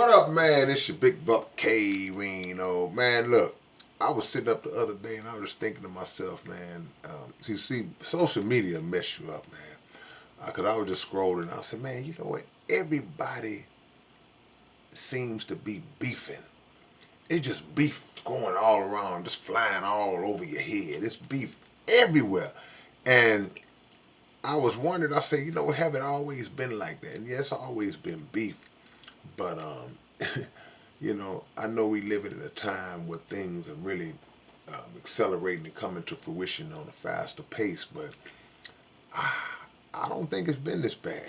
What up, man? It's your big buck K-Rino. Man, look, I was sitting up the other day and I was thinking to myself, man, you see, social media mess you up, man. Because I was just scrolling. I said, man, you know what? Everybody seems to be beefing. It's just beef going all around, just flying all over your head. It's beef everywhere. And I was wondering, I said, you know, have it always been like that? And yes, always been beef. But I know we live in a time where things are really accelerating and coming to fruition on a faster pace, but I, I don't think it's been this bad.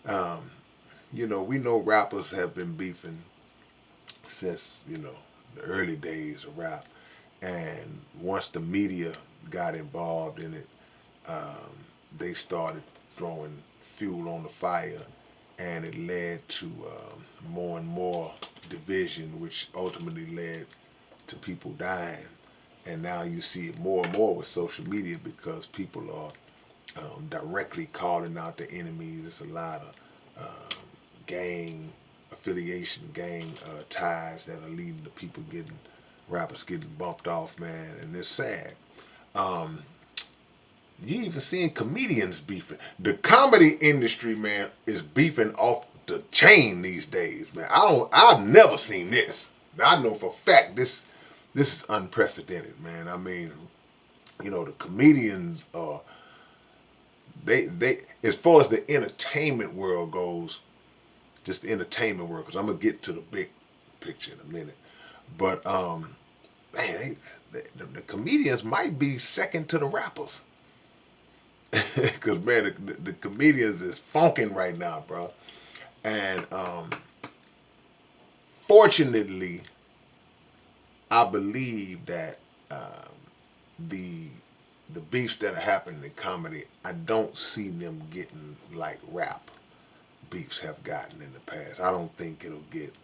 Um, we know rappers have been beefing since, the early days of rap. And once the media got involved in it, um, they started throwing fuel on the fire, and it led to more and more division, which ultimately led to people dying. And now you see it more and more with social media because people are directly calling out the enemies. It's a lot of gang affiliation, gang ties that are leading to people getting rappers getting bumped off, man, and it's sad. Um, you even seeing comedians beefing. The comedy industry, man, is beefing off the chain these days, man. I've never seen this. Now, I know for a fact this is unprecedented, man. I mean, the comedians are they as far as the entertainment world goes, just the entertainment world. Because I'm gonna get to the big picture in a minute, but man, the comedians might be second to the rappers. Because man, the comedians is funking right now, bro. And fortunately, I believe that the the beefs that are happening in comedy, I don't see them getting like rap beefs have gotten in the past. I don't think it'll get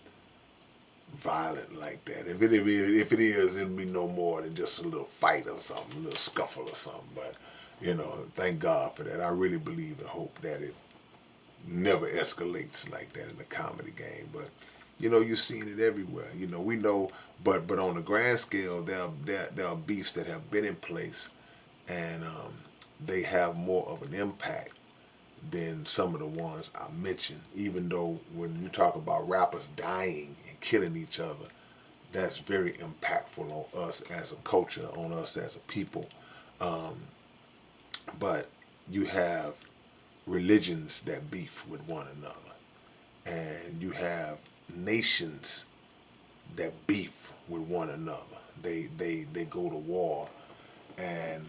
violent like that. If it is, it'll be no more than just a little fight or something, a little scuffle or something. But thank God for that. I really believe and hope that it never escalates like that in the comedy game. But you're seeing it everywhere. We know, but on the grand scale, there are beefs that have been in place, and they have more of an impact than some of the ones I mentioned. Even though when you talk about rappers dying and killing each other, that's very impactful on us as a culture, on us as a people. Um, but you have religions that beef with one another, and you have nations that beef with one another. They go to war, and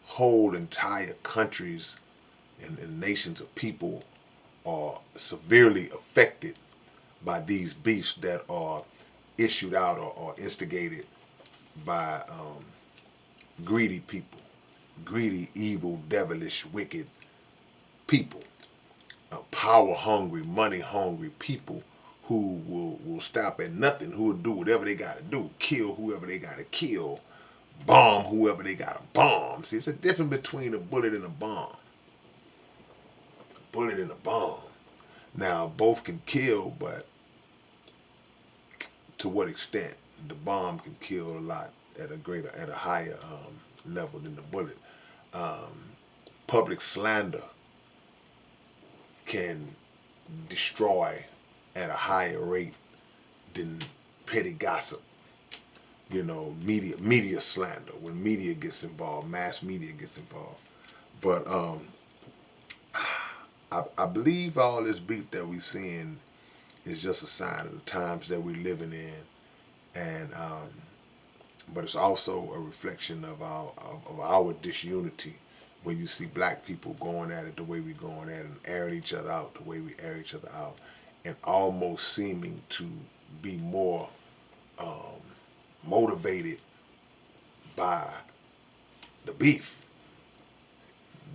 whole entire countries and nations of people are severely affected by these beefs that are issued out or instigated by greedy people, greedy, evil, devilish, wicked people, power hungry, money hungry people who will stop at nothing, who will do whatever they got to do, kill whoever they got to kill, bomb whoever they got to bomb. See, it's a difference between a bullet and a bomb. A bullet and a bomb. Now, both can kill, but to what extent? The bomb can kill a lot at a higher level than the bullet. Um, Public slander can destroy at a higher rate than petty gossip. Media slander, when media gets involved, mass media gets involved. But I believe all this beef that we seeing is just a sign of the times that we're living in, and but it's also a reflection of our disunity. When you see black people going at it the way we're going at it, and airing each other out the way we air each other out, and almost seeming to be more um, motivated by the beef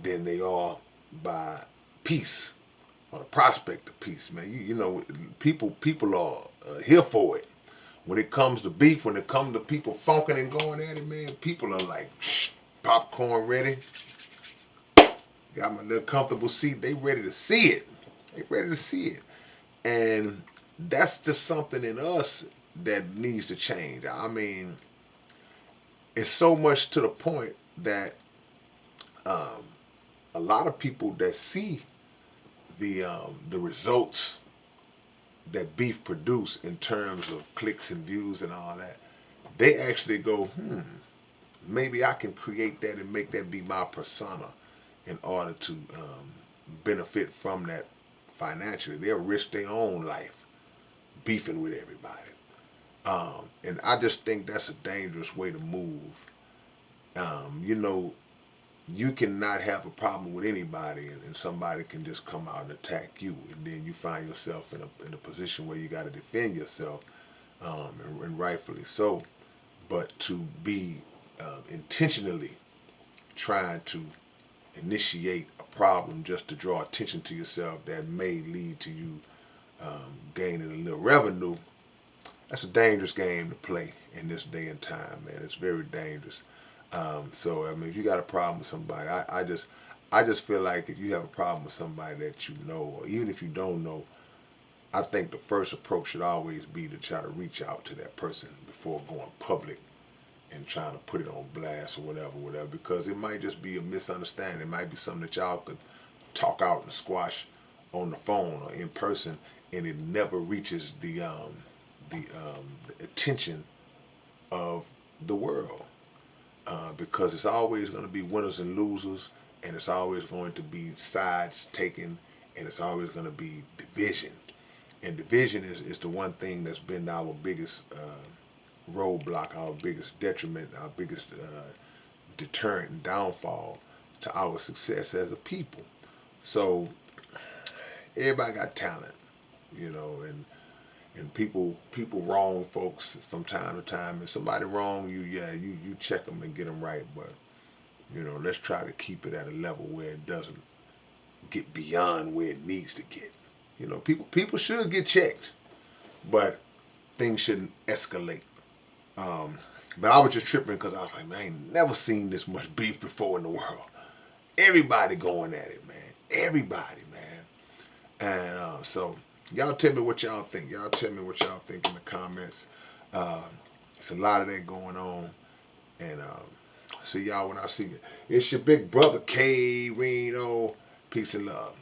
than they are by peace or the prospect of peace, man. People are here for it. When it comes to beef, when it comes to people funking and going at it, man, people are like, shh, popcorn ready. Got my little comfortable seat. They ready to see it. They ready to see it. And that's just something in us that needs to change. I mean, it's so much to the point that um, a lot of people that see the results that beef produce in terms of clicks and views and all that, they actually go, maybe I can create that and make that be my persona in order to benefit from that financially. They'll risk their own life beefing with everybody. And I just think that's a dangerous way to move. You know, you cannot have a problem with anybody, and somebody can just come out and attack you, and then you find yourself in a position where you got to defend yourself, and rightfully so. But to be intentionally trying to initiate a problem just to draw attention to yourself that may lead to you gaining a little revenue, that's a dangerous game to play in this day and time, man. It's very dangerous. So I mean, if you got a problem with somebody, I just feel like if you have a problem with somebody that you know, or even if you don't know, I think the first approach should always be to try to reach out to that person before going public and trying to put it on blast or whatever, whatever, because it might just be a misunderstanding. It might be something that y'all could talk out and squash on the phone or in person, and it never reaches the attention of the world, because it's always going to be winners and losers, and it's always going to be sides taken, and it's always going to be division. And division is the one thing that's been our biggest roadblock, our biggest detriment, our biggest deterrent and downfall to our success as a people. So everybody got talent, you know, and people wrong folks from time to time. If somebody wrong you, yeah, you check them and get them right, but you know, let's try to keep it at a level where it doesn't get beyond where it needs to get. You know, people should get checked, but things shouldn't escalate. Um, but I was just tripping because I was like, man, I ain't never seen this much beef before in the world. Everybody going at it, man. Everybody, man. And so, y'all tell me what y'all think. Y'all tell me what y'all think in the comments. Uh, it's a lot of that going on. And see y'all when I see you. It's your big brother, K-Rino. Peace and love.